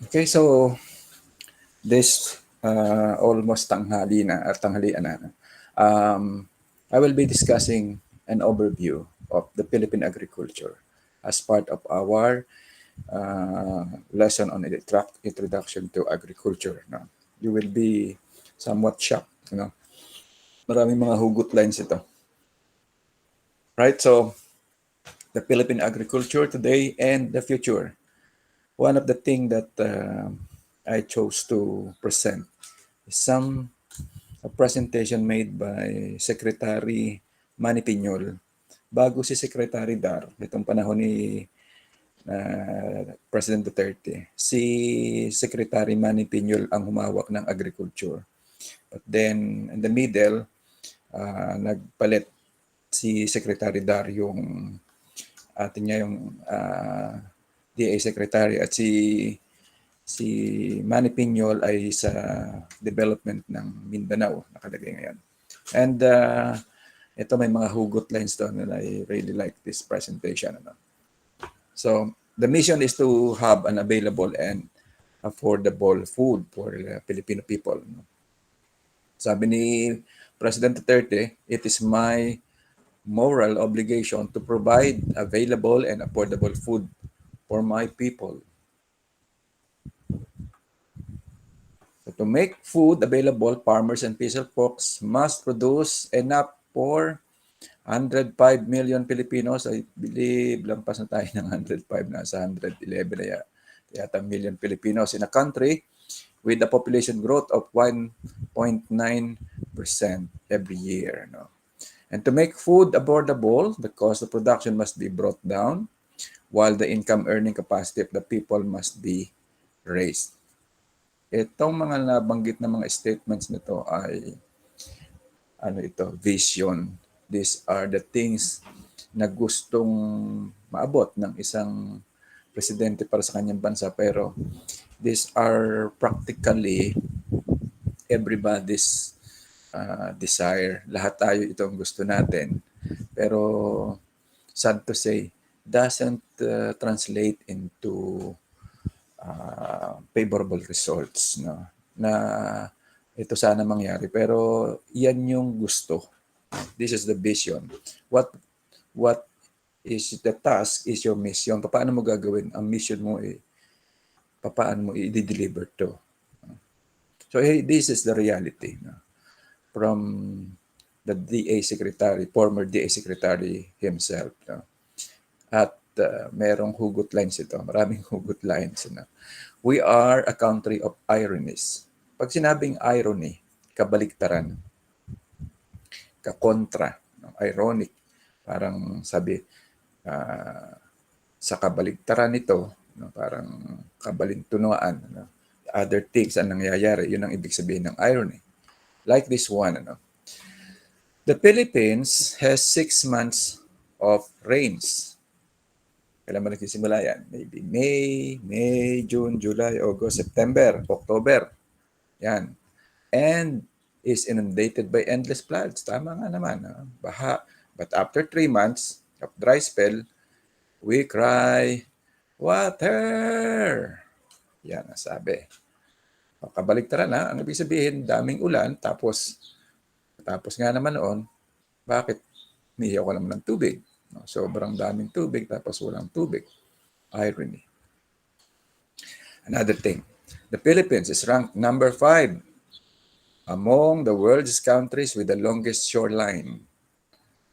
Okay, so this almost tanghalian na, I will be discussing an overview of the Philippine agriculture as part of our lesson on introduction to agriculture. No? You will be somewhat shocked. Maraming mga hugot lines ito. Right, so the Philippine agriculture today and the future. One of the things that I chose to present is a presentation made by Secretary Manny Piñol bago si Secretary Dar, itong panahon ni President Duterte. Si Secretary Manny Piñol ang humawak ng agriculture. But then, in the middle, nagpalit si Secretary Dar yung atin niya yung DA Secretary at si Manny Piñol ay sa development ng Mindanao nakalagay ngayon. And ito may mga hugot lines doon and I really like this presentation. So the mission is to have an available and affordable food for Filipino people. Sabi ni President Duterte, it is my moral obligation to provide available and affordable food for my people. So to make food available, farmers and peasant folks must produce enough for 105 million Filipinos. I believe lampas na tayo ng 105, nasa 111 na yata million Filipinos in a country with a population growth of 1.9% every year. No? And to make food affordable, the cost of production must be brought down while the income earning capacity of the people must be raised. Itong mga nabanggit na mga statements nito ay vision. These are the things na gustong maabot ng isang presidente para sa kanyang bansa, pero these are practically everybody's desire. Lahat tayo itong gusto natin. Pero sad to say, doesn't translate into favorable results. No? Na ito sana mangyari. Pero yan yung gusto. This is the vision. What is the task is your mission. Paano mo gagawin? Ang mission mo paano mo i-deliver to. So this is the reality. No? From the DA Secretary, former DA Secretary himself. No? At merong hugot lines ito. Maraming hugot lines. No? We are a country of ironies. Pag sinabing irony, kabaliktaran, kakontra, no? Ironic. Parang sabi, sa kabaliktaran nito, no? Parang kabalintunuan. No? Other things ang nangyayari. Yun ang ibig sabihin ng irony. Like this one. Ano? The Philippines has 6 months of rains. Kailan ba nagsisimula yan? Maybe May, June, July, August, September, October. Yan. And is inundated by endless floods. Tama nga naman. Baha. But after 3 months of dry spell, we cry, water! Yan ang sabi. Kabaliktaran na. Ang ibig sabihin, daming ulan, tapos nga naman noon, bakit nihiyaw ka naman ng tubig? Sobrang daming tubig, tapos walang tubig. Irony. Another thing, the Philippines is ranked number 5 among the world's countries with the longest shoreline.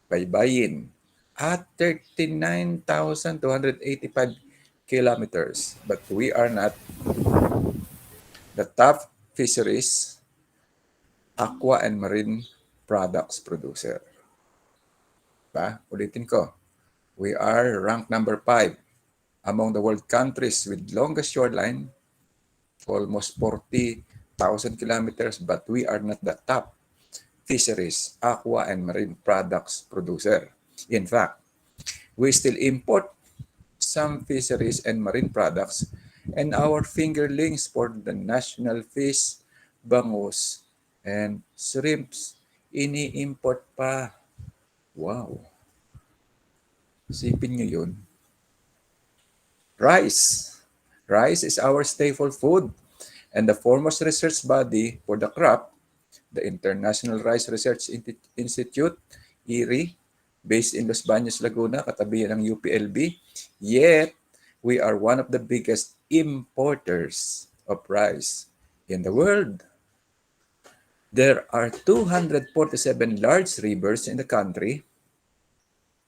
Baybayin at 39,285 kilometers. But we are not the top fisheries, aqua and marine products producer. Ulitin ko. We are ranked number 5 among the world countries with longest shoreline, almost 40,000 kilometers, but we are not the top fisheries, aqua and marine products producer. In fact, we still import some fisheries and marine products and our fingerlings for the national fish, bangus, and shrimps, ini-import pa. Wow. Isipin nyo yun. Rice. Rice is our staple food, and the foremost research body for the crop, the International Rice Research Institute, IRI, based in Los Baños, Laguna, katabi ng UPLB. Yet, we are one of the biggest importers of rice in the world. There are 247 large rivers in the country,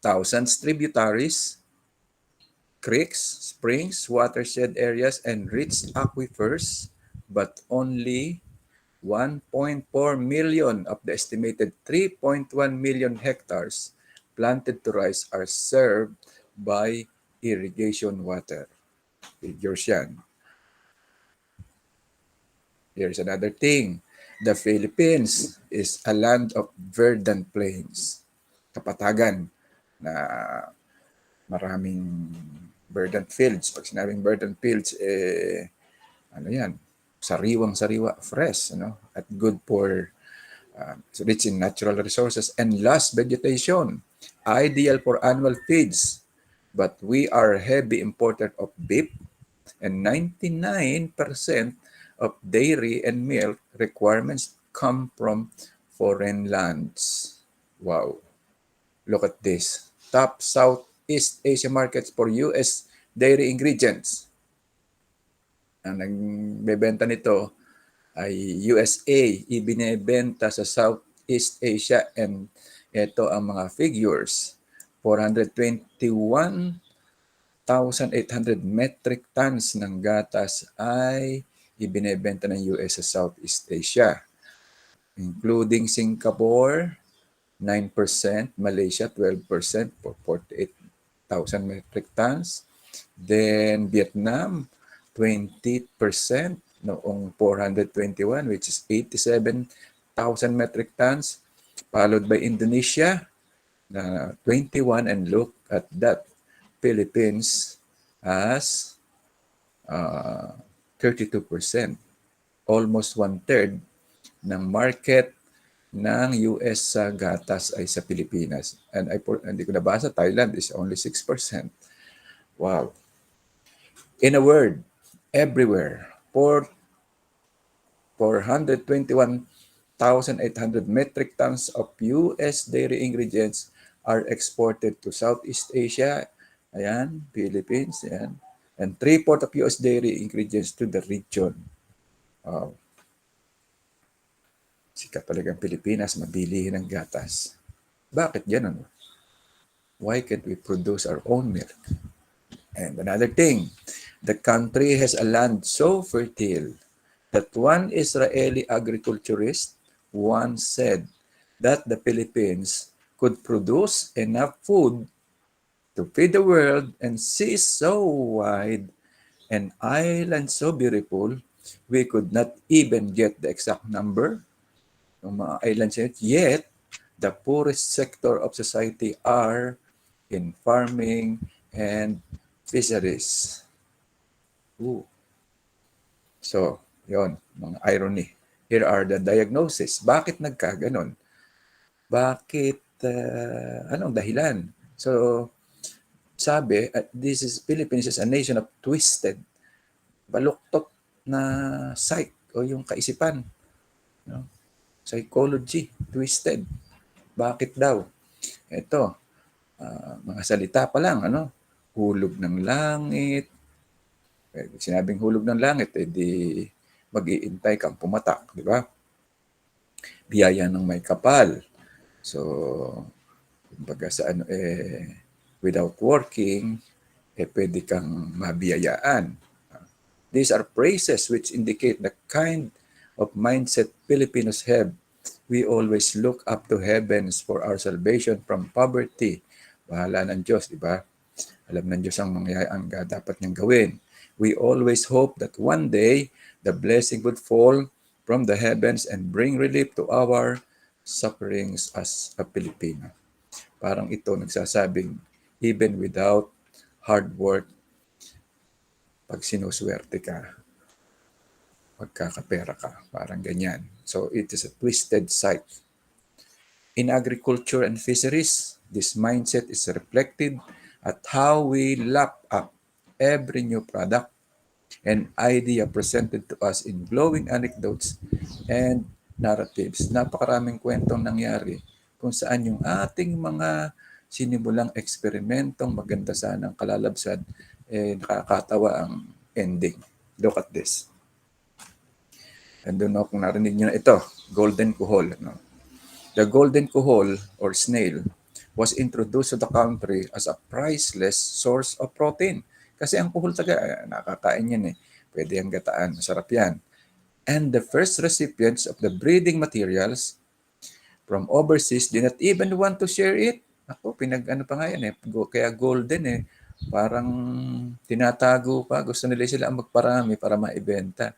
thousands tributaries, creeks, springs, watershed areas, and rich aquifers, but only 1.4 million of the estimated 3.1 million hectares planted to rice are served by irrigation water. Figures yan. Here's another thing. The Philippines is a land of verdant plains. Kapatagan na maraming verdant fields. Pag sinabing verdant fields, ano yan, sariwang-sariwa, fresh, at good for rich in natural resources and lush vegetation, ideal for annual feeds. But we are heavy importer of beef, and 99% of dairy and milk requirements come from foreign lands. Wow. Look at this. Top Southeast Asia markets for U.S. dairy ingredients. Ang nagbebenta nito ay USA, ibinebenta sa Southeast Asia, and ito ang mga figures. 421,800 metric tons ng gatas ay ibinebenta ng US sa Southeast Asia, including Singapore, 9%, Malaysia, 12% for 48,000 metric tons. Then Vietnam, 20% noong 421, which is 87,000 metric tons, followed by Indonesia na 21, and look at that, Philippines as 32%, almost one-third ng market ng US sa gatas ay sa Pilipinas. And hindi ko nabasa, Thailand is only 6%. Wow. In a word, everywhere, 421,800 metric tons of US dairy ingredients are exported to Southeast Asia, ayan, Philippines, ayan, and 3/4 of US dairy ingredients to the region. Wow. Sikat talagang Pilipinas, mabilihin ng gatas. Bakit ganun? Why can't we produce our own milk? And another thing, the country has a land so fertile that one Israeli agriculturist once said that the Philippines could produce enough food to feed the world, and sea so wide and island so beautiful, we could not even get the exact number ng mga islands yet the poorest sector of society are in farming and fisheries. Ooh. So, yon, mga irony. Here are the diagnosis. Bakit nagkaganon? Bakit, anong dahilan? So, sabi, Philippines is a nation of twisted, baluktot na psyche o yung kaisipan. Psychology, twisted. Bakit daw? Ito, mga salita pa lang, hulog ng langit. Sinabing hulog ng langit, di mag-iintay kang pumatak, di ba? Biyaya ng may kapal. So, kumbaga sa without working, pwede kang mabiyayaan. These are phrases which indicate the kind of mindset Filipinos have. We always look up to heavens for our salvation from poverty. Bahala ng Diyos, di ba? Alam ng Diyos ang dapat niyang gawin. We always hope that one day the blessing would fall from the heavens and bring relief to our sufferings as a Filipino. Parang ito nagsasabing, even without hard work, pag sinuswerte ka, pagkakapera ka, parang ganyan. So it is a twisted sight. In agriculture and fisheries, this mindset is reflected at how we lap up every new product. An idea presented to us in glowing anecdotes and narratives. Napakaraming kwentong nangyari kung saan yung ating mga sinimulang eksperimentong maganda sanang kalalabsan, nakakatawa ang ending. Look at this. And doon kung narinig nyo na ito, golden kuhol. No? The golden kuhol or snail was introduced to the country as a priceless source of protein. Kasi ang kuhol taga, nakakain yan eh. Pwede ang gataan, masarap yan. And the first recipients of the breeding materials from overseas did not even want to share it. Ako, pinag-ano pa nga yan eh. Kaya golden eh. Parang tinatago pa. Gusto nila sila ang magparami para maibenta.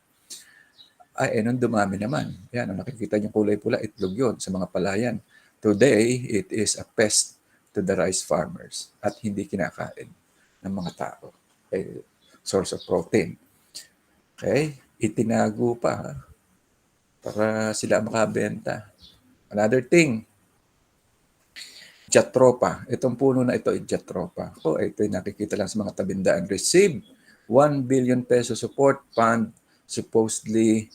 Nung dumami naman. Yan, ang nakikita niyo kulay pula, itlog yun sa mga palayan. Today, it is a pest to the rice farmers at hindi kinakain ng mga tao. Source of protein. Okay? Itinago pa para sila makabenta. Another thing, Jatropa. Itong puno na ito ay Jatropa. Ito ay nakikita lang sa mga tabindaan. Receive 1 billion peso support fund supposedly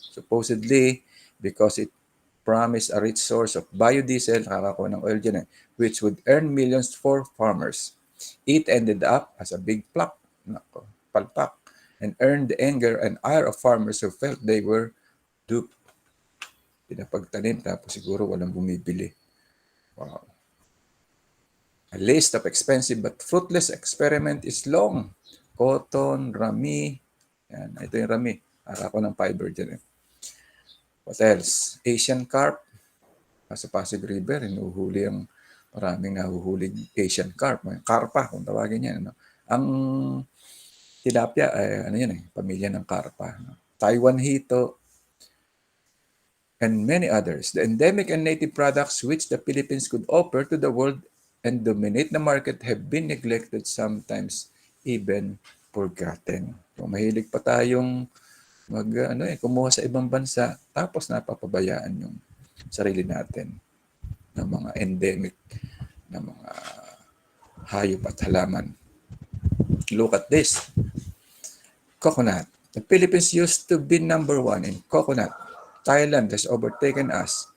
because it promised a rich source of biodiesel, nakakakuha ng oil dyan which would earn millions for farmers. It ended up as a big palpak, and earned the anger and ire of farmers who felt they were duped. Pinapagtanim tapos siguro walang bumibili. Wow. A list of expensive but fruitless experiment is long. Cotton, rami. Yan, ito yung rami. Para ko ng fiber dyan. What else? Asian carp. Sa Pasig River, hinuhuli ang maraming nahuhuling Asian carp. Karpa, kung tawagin yan. Ano? Ang tilapia, pamilya ng karpa. Taiwan hito, and many others. The endemic and native products which the Philippines could offer to the world and dominate the market have been neglected, sometimes even forgotten. So, mahilig pa tayong kumuha sa ibang bansa, tapos napapabayaan yung sarili natin ng mga endemic na mga hayop at halaman. Look at this. Coconut. The Philippines used to be number 1 in coconut. Thailand has overtaken us.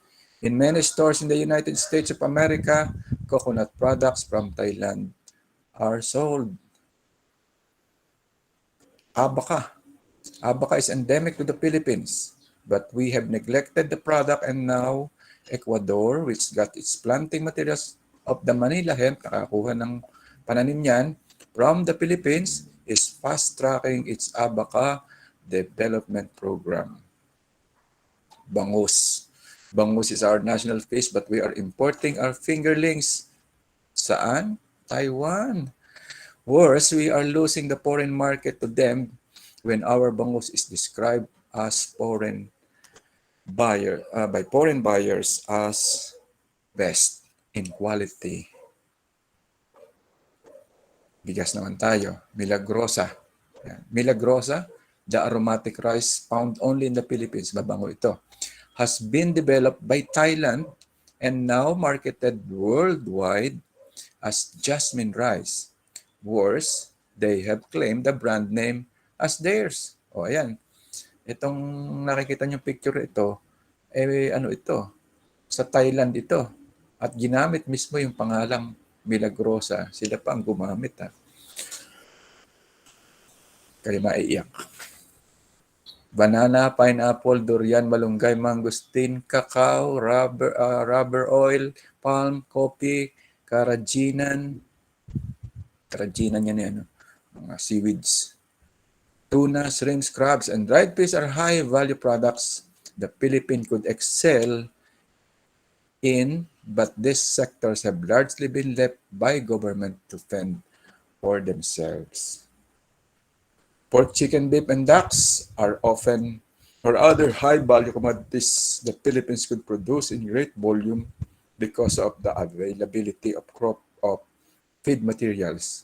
In many stores in the United States of America, coconut products from Thailand are sold. Abaca. Abaca is endemic to the Philippines, but we have neglected the product, and now Ecuador, which got its planting materials of the Manila hemp, nakakuha ng pananim niyan, from the Philippines, is fast-tracking its Abaca development program. Bangus. Bangus is our national fish, but we are importing our fingerlings. Saan? Taiwan. Worse, we are losing the foreign market to them when our bangus is described as by foreign buyers as best in quality. Bigas naman tayo. Milagrosa. Milagrosa, the aromatic rice found only in the Philippines, mabango ito, has been developed by Thailand and now marketed worldwide as jasmine rice. Worse, they have claimed the brand name as theirs. Ayan. Itong nakikita nyo picture ito, ito? Sa Thailand ito. At ginamit mismo yung pangalang Milagrosa. Sila pa ang gumamit. Kaya maiiyak. Banana, pineapple, durian, malunggay, mangosteen, cacao, rubber oil, palm, coffee, karajinan. Karajinan yan mga seaweeds. Tuna, shrimps, crabs, and dried fish are high-value products the Philippines could excel in, but these sectors have largely been left by government to fend for themselves. Pork, chicken, beef, and ducks are often or other high-value commodities the Philippines could produce in great volume because of the availability of feed materials,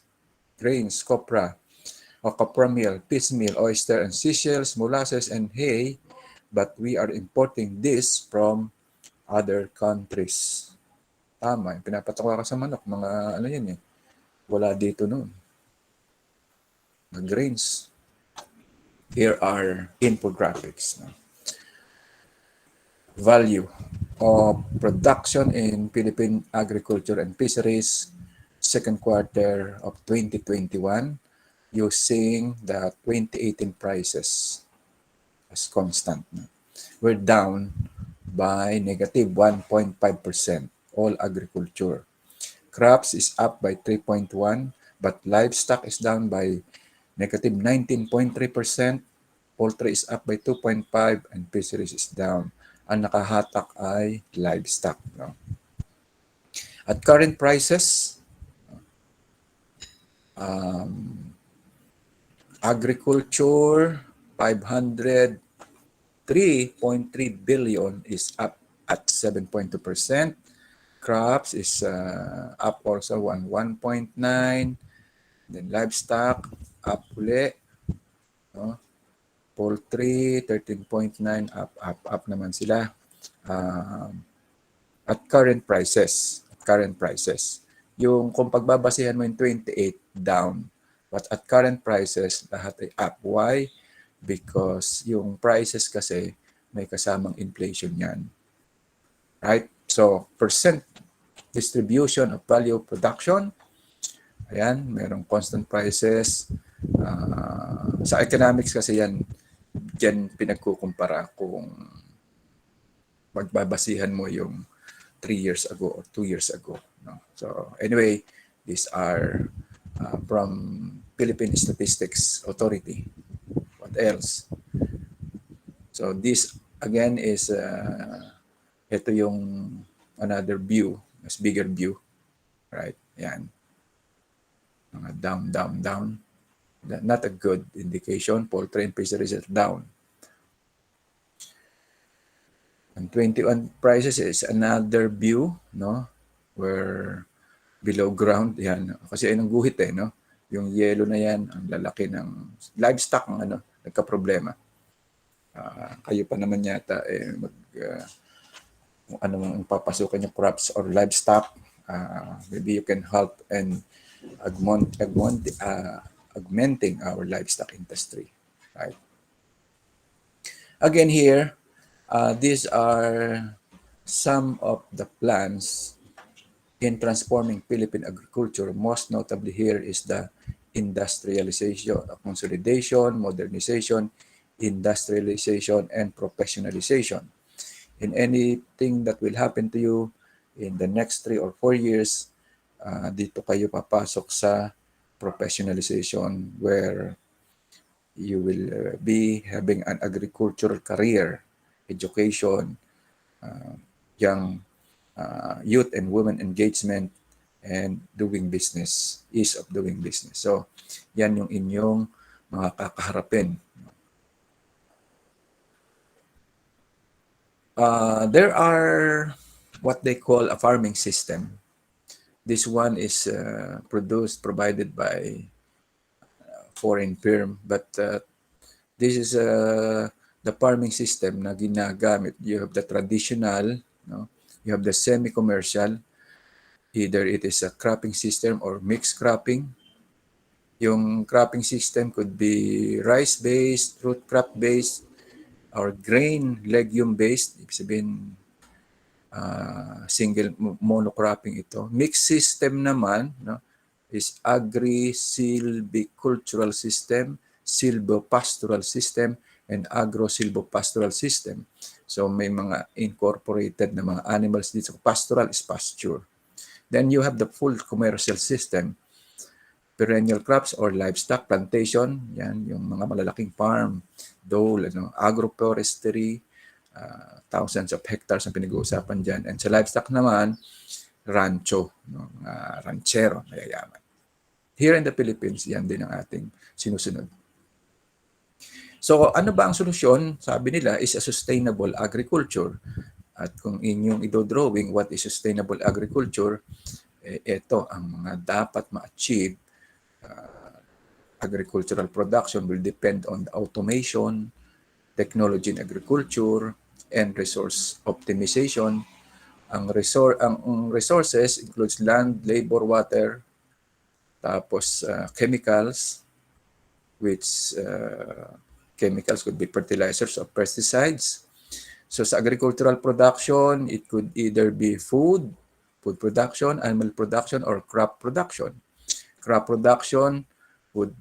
grains, copra meal, fish meal, oyster, and seashells, molasses, and hay, but we are importing this from other countries. Tama, pinapatawa ka sa manok, mga yan wala dito noon. Mga grains. Here are infographics. Value of production in Philippine agriculture and fisheries second quarter of 2021 using the 2018 prices as constant. We're down by negative 1.5%, all agriculture. Crops is up by 3.1, but livestock is down by negative 19.3%. Poultry is up by 2.5 and fisheries is down. Ang nakahatak ay livestock. No? At current prices, agriculture 503.3 billion is up at 7.2%. Crops is up also 1.9. Then livestock up uli. No? Poultry 13.9 up naman sila. At current prices. Yung kung pagbabasehan mo yung 28 down. But at current prices, lahat ay up. Why? Because yung prices kasi may kasamang inflation yan. Right? So, percent distribution of value of production, ayan, merong constant prices. Sa economics kasi yan, dyan pinagkukumpara kung magbabasihan mo yung 3 years ago or 2 years ago. No? So anyway, these are from Philippine Statistics Authority. What else? So this again is ito yung another view, mas bigger view, right? Yan. Mga down, down, down. Not a good indication. Poultry and fisheries are down. And 21 prices is another view, no? Where below ground, yan. Kasi ay nang guhit no? Yung yellow na yan, ang lalaki ng livestock ang nagka-problema. Kayo pa naman yata kung ano ang papasukan yung crops or livestock, maybe you can help and augmenting our livestock industry, right? Again here, these are some of the plans in transforming Philippine agriculture. Most notably here is the industrialization, consolidation, modernization, industrialization, and professionalization. In anything that will happen to you in the next 3 or 4 years, dito kayo papasok sa professionalization where you will be having an agricultural career, education, young youth and women engagement, and doing business, ease of doing business. So, yan yung inyong mga kakaharapin. There are what they call a farming system. This one is provided by foreign firm, but this is the farming system na ginagamit. You have the traditional, no? You have the semi-commercial, either it is a cropping system or mixed cropping. Yung cropping system could be rice-based, root crop-based, or grain, legume-based. Ibig sabihin, single monocropping ito. Mixed system naman, no, is agri-silvicultural system, silvopastoral system, and agro-silvopastoral system. So may mga incorporated na mga animals dito. Pastoral is pasture. Then you have the full commercial system, perennial crops or livestock plantation, yan yung mga malalaking farm, dole, agroforestry, thousands of hectares ang pinag-uusapan dyan. And sa livestock naman, rancho, ranchero, mayayaman. Here in the Philippines, yan din ang ating sinusunod. So ano ba ang solusyon? Sabi nila is a sustainable agriculture. At kung inyong idodrawing what is sustainable agriculture, ito ang mga dapat ma-achieve. Agricultural production will depend on the automation, technology in agriculture, and resource optimization. Ang resources includes land, labor, water, tapos chemicals, which chemicals, could be fertilizers or pesticides. So sa agricultural production, it could either be food production, animal production, or crop production. Crop production would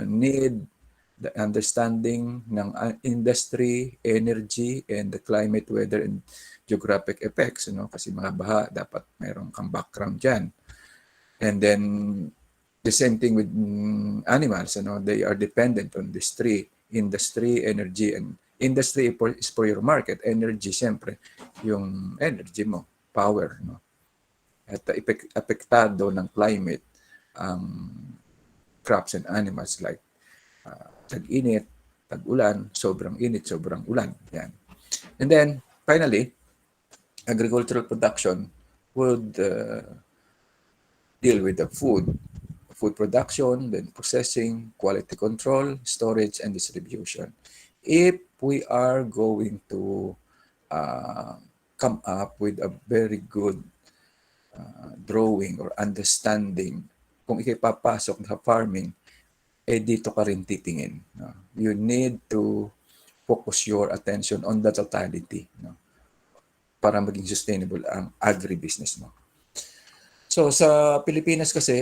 need the understanding ng industry, energy, and the climate, weather, and geographic effects. Kasi mga baha, dapat mayroon kang background dyan. And then, the same thing with animals. They are dependent on these three: industry, energy, and industry is for your market. Energy, siyempre, yung energy mo, power. At apektado ng climate ang crops and animals like tag-init, tag-ulan, sobrang init, sobrang ulan. Yan. And then, finally, agricultural production would deal with the food production, then processing, quality control, storage, and distribution. If we are going to come up with a very good drawing or understanding kung ikipapasok sa farming, dito ka rin titingin. You need to focus your attention on the totality para maging sustainable ang agribusiness mo. So sa Pilipinas kasi,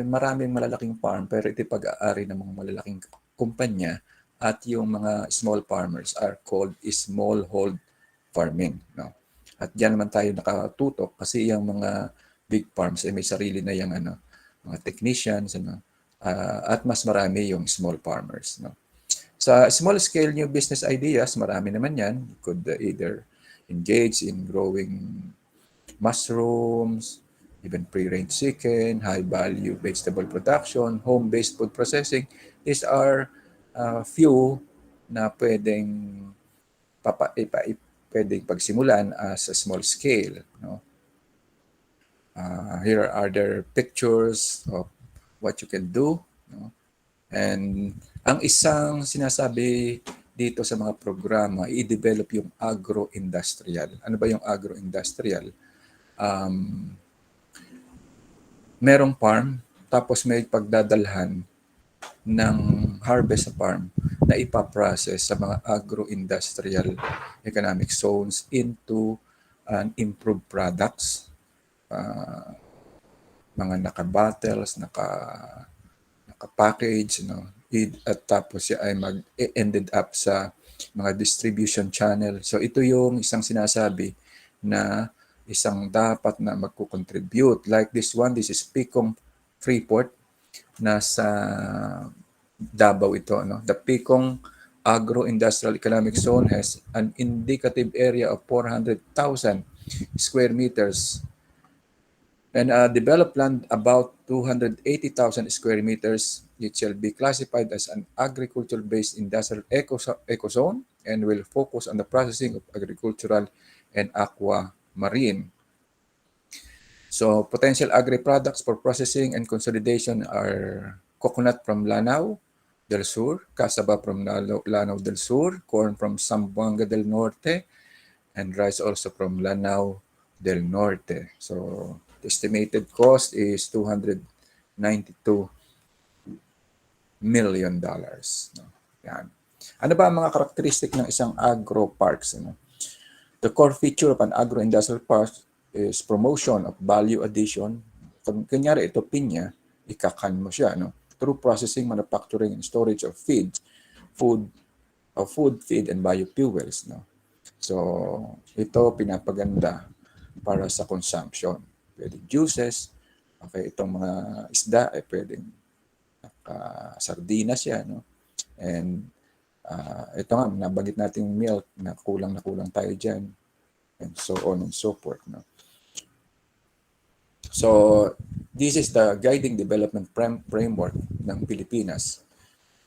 maraming malalaking farm pero ito pag-aari ng mga malalaking kumpanya at yung mga small farmers are called smallhold farming. At diyan naman tayo nakatutok kasi yung mga big farms may sarili na yung mga technicians, at mas marami yung small farmers. Sa small scale new business ideas, marami naman yan. You could either engage in growing mushrooms, even pre-range chicken, high-value vegetable production, home-based food processing. These are few na pwedeng pagsimulan as a small scale. Here are other pictures of what you can do. And ang isang sinasabi dito sa mga programa, i-develop yung agro-industrial. Ano ba yung agro-industrial? Merong farm, tapos may pagdadalhan ng harvest sa farm na ipaprocess sa mga agro-industrial economic zones into improved products, mga naka-bottles, naka-package, at tapos siya ay ended up sa mga distribution channel. So ito yung isang sinasabi na isang dapat na magko-contribute. Like this one, this is Picong Freeport. Nasa Davao ito. The Picong Agro-Industrial Economic Zone has an indicative area of 400,000 square meters and developed land about 280,000 square meters. It shall be classified as an agriculture-based industrial ecozone and will focus on the processing of agricultural and aqua marine. So potential agri-products for processing and consolidation are coconut from Lanao del Sur, cassava from Lanao del Sur, corn from Zamboanga del Norte, and rice also from Lanao del Norte. So the estimated cost is $292 million. Yan. Ano ba ang mga karakteristik ng isang agro-parks? The core feature of an agro-industrial park is promotion of value addition. Kunyari ito pinya, ikakan mo siya through processing, manufacturing, and storage of food, feed, and biofuels. So ito pinapaganda para sa consumption. Pwedeng juices, okay, itong mga isda ay pwedeng sardinas yan, and ito nga, nabanggit natin yung milk na kulang tayo dyan, and so on and so forth. So this is the guiding development framework ng Pilipinas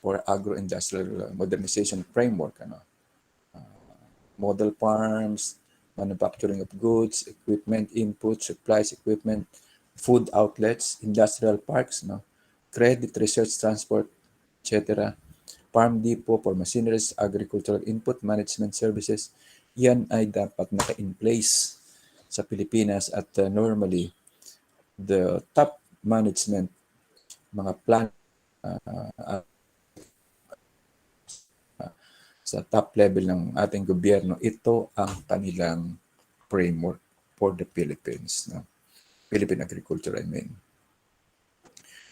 for agro-industrial modernization framework. Model farms, manufacturing of goods, equipment, input, supplies, equipment, food outlets, industrial parks, credit, research, transport, etc. Farm depot for machineries, agricultural input, management services. Yan ay dapat naka-in place sa Pilipinas at normally the top management, mga plan, sa top level ng ating gobyerno, ito ang kanilang framework for the Philippines. No? Philippine Agriculture, I mean.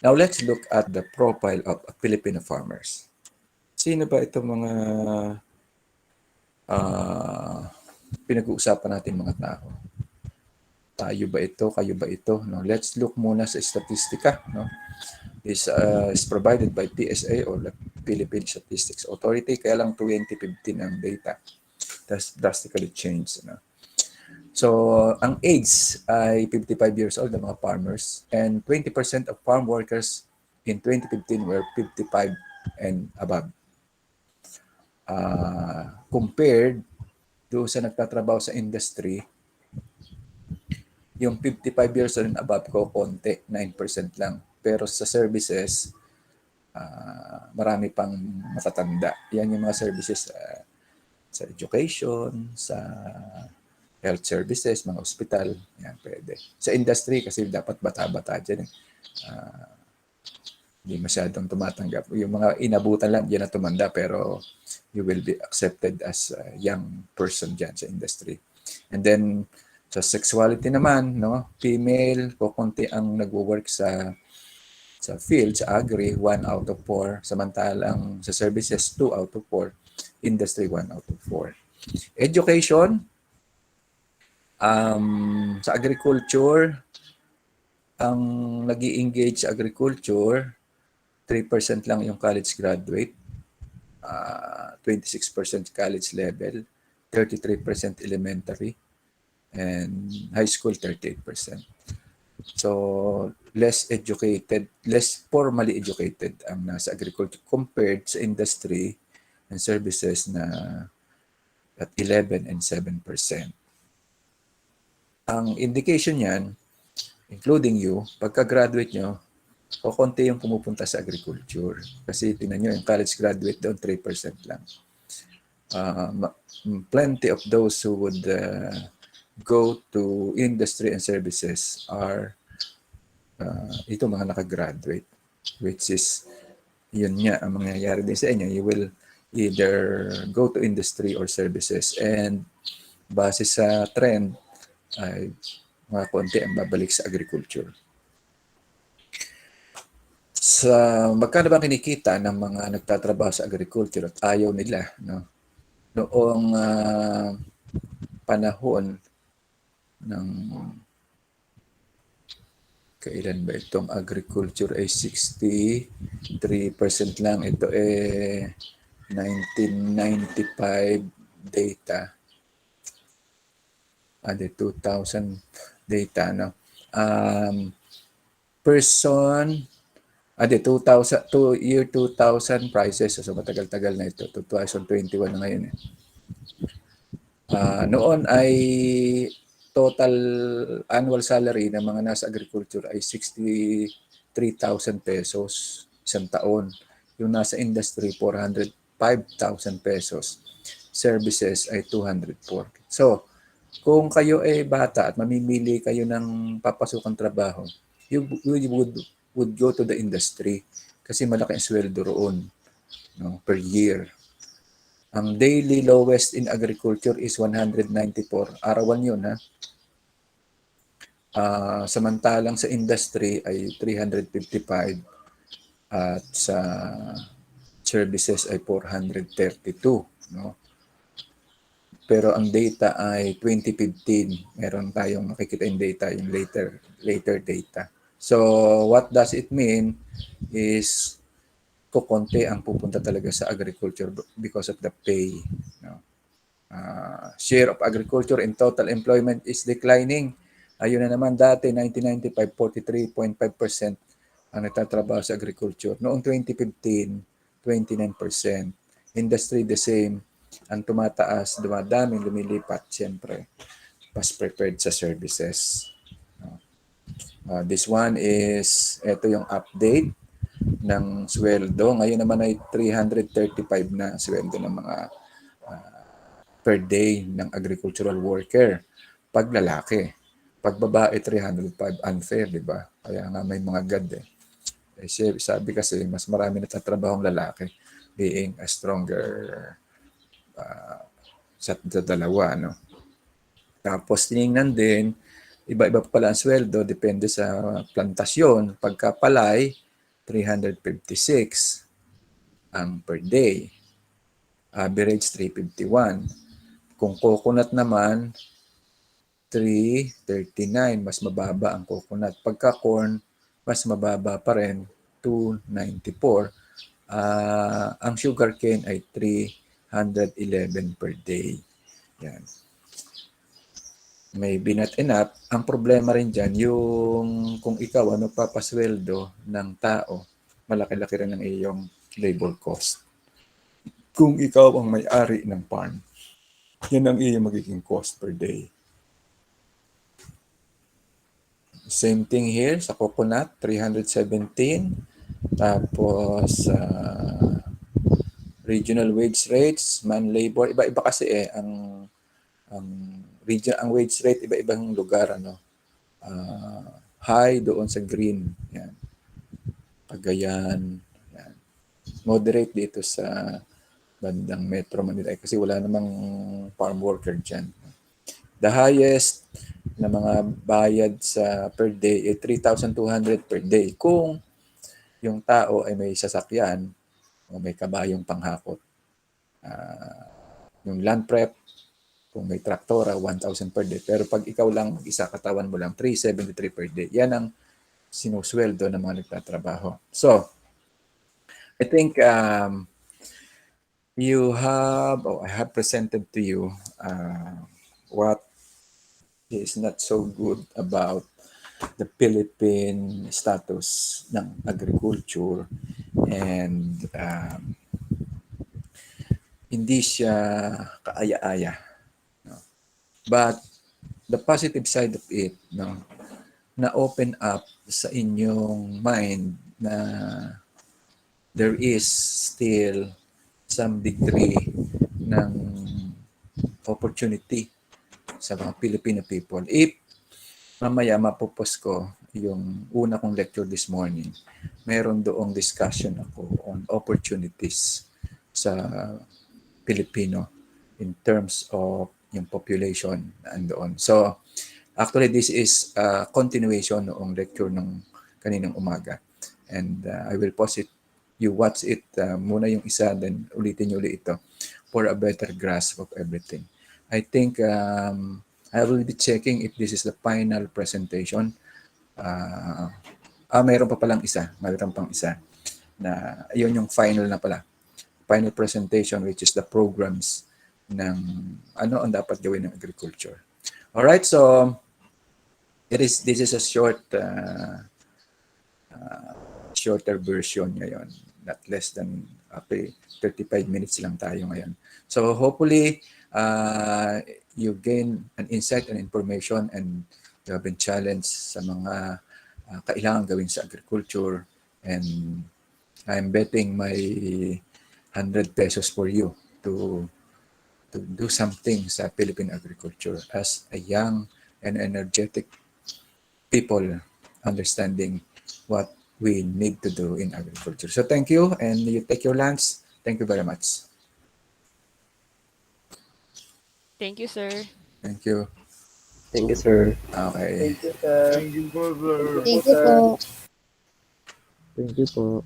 Now, let's look at the profile of Filipino farmers. Sino ba itong mga pinag-uusapan natin mga tao? Tayo ba ito? Kayo ba ito? No? Let's look muna sa statistika. No? This is provided by PSA or the Philippine Statistics Authority. Kaya lang 2015 ang data. That's drastically changed. No? So, ang age ay 55 years old ng mga farmers and 20% of farm workers in 2015 were 55 and above. Compared doon sa nagtatrabaho sa industry, yung 55 years old and above ko, konti, 9% lang. Pero sa services, marami pang matatanda. Yan yung mga services sa education, sa health services, mga hospital, yan pwede. Sa industry, kasi dapat bata-bata dyan. Hindi masyadong tumatanggap. Yung mga inabutan lang, yan na tumanda, pero you will be accepted as a young person dyan sa industry. And then, sa sexuality naman, no, female, kukunti ang nagwo-work sa field, sa agri, 1 out of 4. Samantalang sa services, 2 out of 4. Industry, 1 out of 4. Education, sa agriculture, ang nag-i-engage sa agriculture, 3% lang yung college graduate, 26% college level, 33% elementary, and high school 38%. So, less educated, less formally educated ang nasa agriculture compared sa industry and services na at 11 and 7%. Ang indication niyan, including you, pagka-graduate nyo, o konti yung pumupunta sa agriculture. Kasi tingnan nyo, yung college graduate doon, 3% lang. Plenty of those who would go to industry and services are ito mga nakagraduate, which is yun nga ang mangyayari din sa inyo. You will either go to industry or services, and base sa trend ay mga konti ang babalik sa agriculture. Sa magkano ba kinikita ng mga nagtatrabaho sa agriculture at ayaw nila, no? Noong panahon ng kailan ba itong agriculture ay 63% lang. Ito 1995 data. 2000 data, no? Person, year 2000 prices. So matagal-tagal na ito. 2021 na ngayon. Noon ay total annual salary ng mga nasa agriculture ay 63,000 pesos isang taon. Yung nasa industry, 405,000 pesos. Services ay 204. So, kung kayo ay bata at mamimili kayo ng papasukang trabaho, you would go to the industry kasi malaki ang sweldo roon, no, per year. Ang daily lowest in agriculture is 194. Arawan yun, ha? Samantalang sa industry ay 355 at sa services ay 432, no? Pero ang data ay 2015. Meron tayong makikita yung data, yung later data. So what does it mean is kukonti ang pupunta talaga sa agriculture because of the pay, no? Share of agriculture in total employment is declining. Ayun na naman dati, 1995, 43.5% ang nagtatrabaho sa agriculture. Noong 2015, 29%. Industry the same. Ang tumataas, dumadaming lumilipat, siyempre, mas prepared sa services. This one is, ito yung update ng sweldo. Ngayon naman ay 335 na sweldo ng mga per day ng agricultural worker. Pag lalaki. Pag babae, 305. Unfair, di ba? Kaya nga may mga God eh. Sabi kasi, mas marami nagtatrabahong lalaki being a stronger sa dalawa, no? Tapos tiningnan din, iba-iba pala ang sweldo, depende sa plantasyon. Pagka palay, 356 ang per day. Average 351. Kung coconut naman, 339, mas mababa ang coconut. Pagka corn, mas mababa pa rin, 294. Ang sugarcane ay 311 per day. Yan. May binat enough. Ang problema rin dyan, yung kung ikaw ano papasweldo ng tao, malaki-laki rin ang iyong labor cost. Kung ikaw ang may-ari ng farm, yan ang iyong magiging cost per day. Same thing here sa coconut, 317. Tapos, regional wage rates, man labor, iba-iba kasi ang ang wage rate iba-ibang lugar, ano. High doon sa green, yan. Cagayan, yan. Moderate dito sa bandang Metro Manila kasi wala namang farm worker dyan. The highest na mga bayad sa per day ay 3,200 per day kung yung tao ay may sasakyan o may kabayong panghakot. Yung land prep, kung may traktora, 1,000 per day. Pero pag ikaw lang, isa katawan mo lang, 373 per day. Yan ang sinusweldo ng mga nagtatrabaho. So, I think I have presented to you what is not so good about the Philippine status ng agriculture, and hindi siya kaaya-aya. No? But the positive side of it, no, na open up sa inyong mind na there is still some degree ng opportunity sa mga Filipino people. If mamaya mapupos ko yung una kong lecture this morning, meron doong discussion ako on opportunities sa Filipino in terms of yung population na andoon. So, actually, this is a continuation noong lecture ng kaninang umaga. And I will post it. You watch it muna yung isa, then ulitin nyo ulit ito for a better grasp of everything. I think I will be checking if this is the final presentation. Mayroon pa palang isa. Mayroon pang isa na yun yung final na pala. Final presentation, which is the programs ng ano ang dapat gawin ng agriculture. Alright, so this is a shorter version ngayon. Not less than 35 minutes lang tayo ngayon. So hopefully, you gain an insight and information, and you have been challenged sa mga kailangan gawin sa agriculture, and I'm betting my 100 pesos for you to do something sa Philippine agriculture as a young and energetic people understanding what we need to do in agriculture. So thank you, and you take your lunch. Thank you very much. Thank you, sir. Thank you. Thank you, sir. Okay. Thank you, sir. Thank you po. Thank you po.